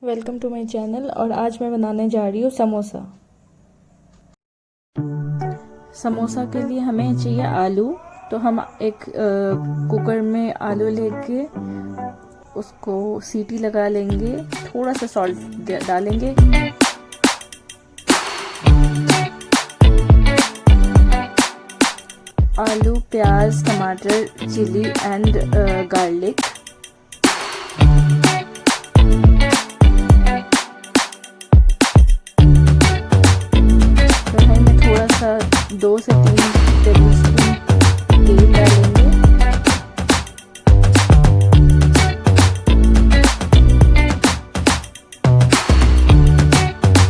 Welcome to my channel. और आज मैं बनाने जा रही हूँ समोसा। समोसा के लिए हमें चाहिए आलू। तो हम एक कुकर में आलू लेके उसको सीटी लगा लेंगे, थोड़ा सा सॉल्ट डालेंगे। आलू, प्याज, टमाटर, चिली एंड गार्लिक। कढ़ाई में थोड़ा सा 2 से 3 टेबलस्पून तेल डालेंगे।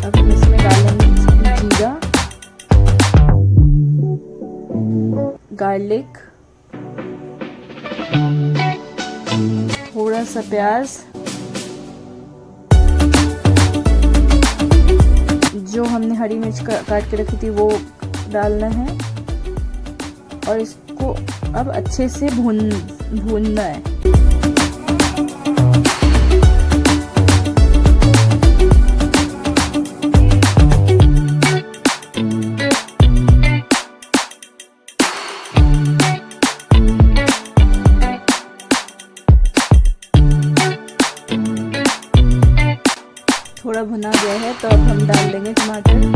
अब हम इसमें डालेंगे जीरा, गार्लिक, थोड़ा सा प्याज, जो हमने हरी मिर्च काट के रखी थी वो डालना है। और इसको अब अच्छे से भूनना है। थोड़ा भुना गया है तो अब हम डाल देंगे टमाटर।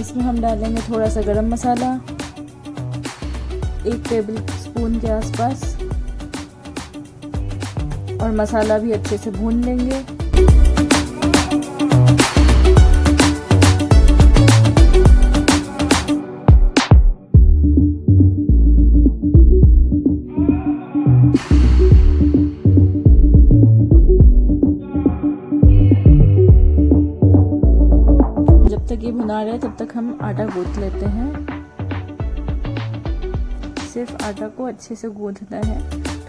इसमें हम डालेंगे थोड़ा सा गरम मसाला, 1 टेबल स्पून के आसपास, और मसाला भी अच्छे से भून लेंगे। जब तक ये भुना रहे तब तक हम आटा गूंथ लेते हैं। सिर्फ आटा को अच्छे से गूंथना है,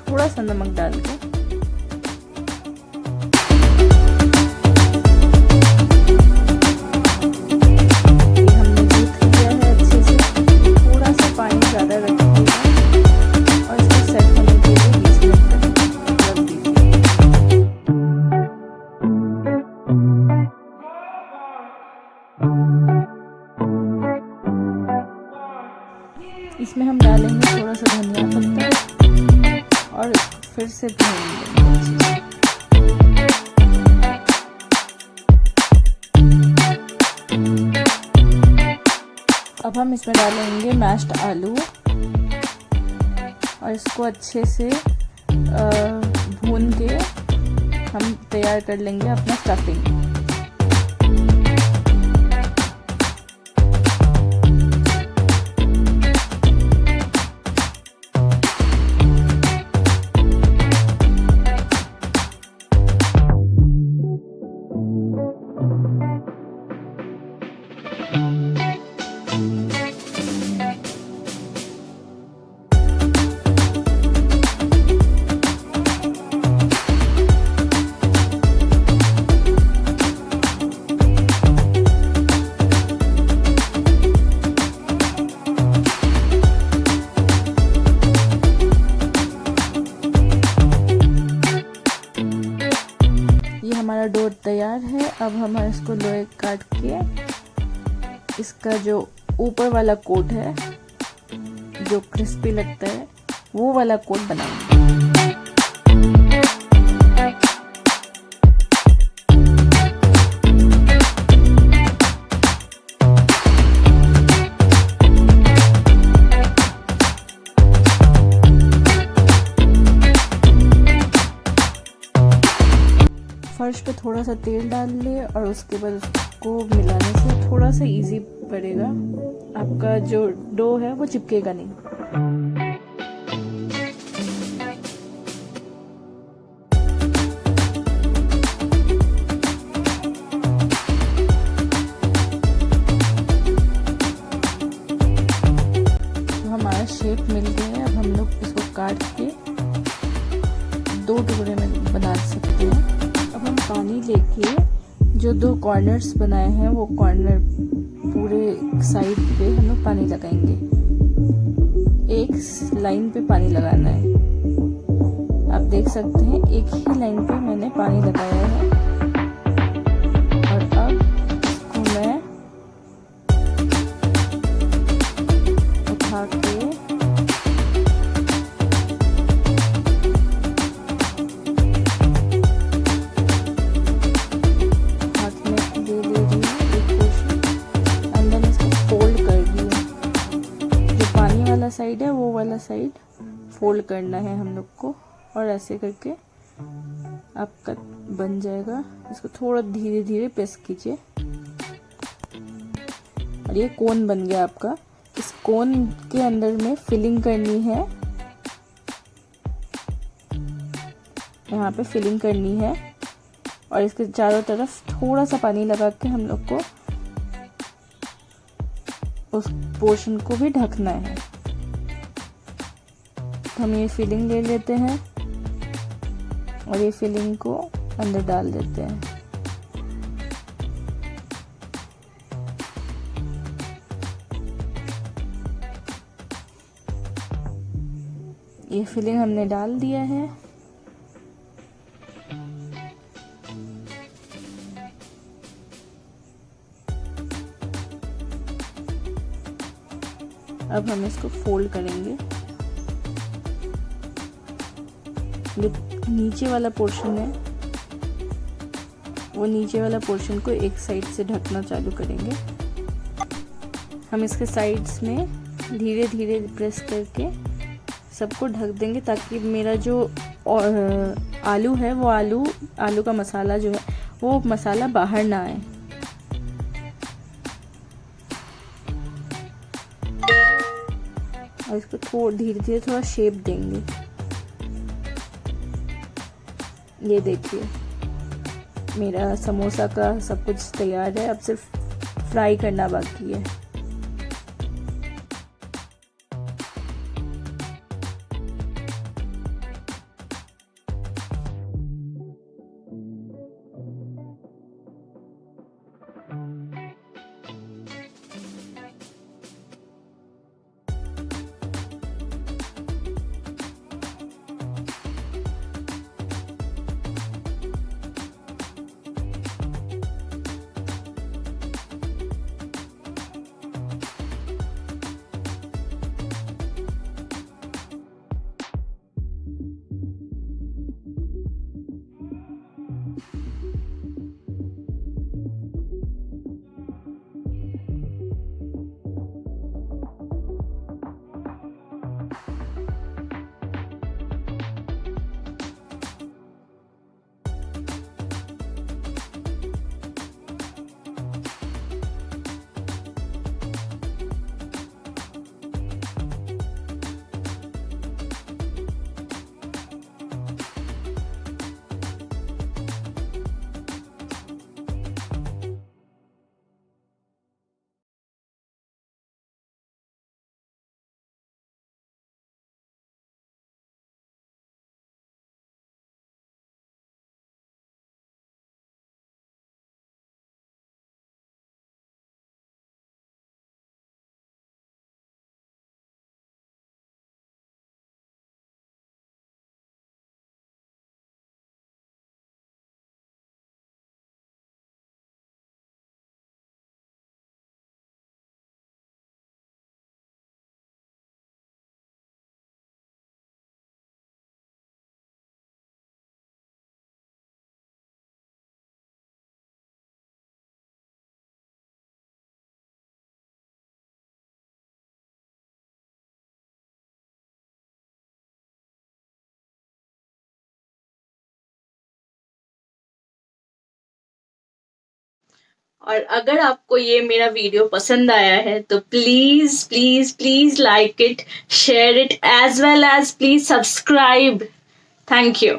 थोड़ा सा नमक डाल के। ये हमने गूंथ लिया है अच्छे से। थोड़ा सा पानी ज़्यादा रखिएगा और इसको सेट होने के लिए 20 मिनट तक रख दीजिए। इसमें हम डालेंगे थोड़ा सा धनिया पत्ता और फिर से भून लेंगे। अब हम इसमें डालेंगे मैश्ड आलू और इसको अच्छे से भून के हम तैयार कर लेंगे अपना स्टफिंग। हमारा डो तैयार है। अब हम इसको लोई काट के इसका जो ऊपर वाला कोट है जो क्रिस्पी लगता है वो वाला कोट बनाएंगे। फर्श पे थोड़ा सा तेल डाल ले और उसके बाद उसको मिलाने से थोड़ा सा इजी पड़ेगा। आपका जो डो है वो चिपकेगा नहीं। पानी लेके जो 2 कॉर्नर्स बनाए हैं वो कॉर्नर पूरे साइड पे हम लोग पानी लगाएंगे। एक लाइन पे पानी लगाना है। आप देख सकते हैं एक ही लाइन पे मैंने पानी लगाया है। और अब इसको मैं उठा के साइड है वो वाला साइड फोल्ड करना है हम लोग को, और ऐसे करके आपका बन जाएगा। इसको थोड़ा धीरे धीरे प्रेस कीजिए और ये कोन बन गया आपका। इस कोन के अंदर में फिलिंग करनी है, यहाँ पे फिलिंग करनी है और इसके चारों तरफ थोड़ा सा पानी लगा के हम लोग को उस पोर्शन को भी ढकना है। हम ये फिलिंग ले लेते हैं और ये फिलिंग को अंदर डाल देते हैं। ये फिलिंग हमने डाल दिया है। अब हम इसको फोल्ड करेंगे। जो नीचे वाला पोर्शन है वो नीचे वाला पोर्शन को एक साइड से ढकना चालू करेंगे। हम इसके साइड्स में धीरे धीरे प्रेस करके सबको ढक देंगे ताकि मेरा जो आलू है वो आलू का मसाला जो है वो मसाला बाहर ना आए। और इसको धीरे धीरे थोड़ा शेप देंगे। ये देखिए मेरा समोसा का सब कुछ तैयार है, अब सिर्फ फ्राई करना बाकी है। और अगर आपको ये मेरा वीडियो पसंद आया है तो please please please like it, share it, as well as please subscribe. Thank you.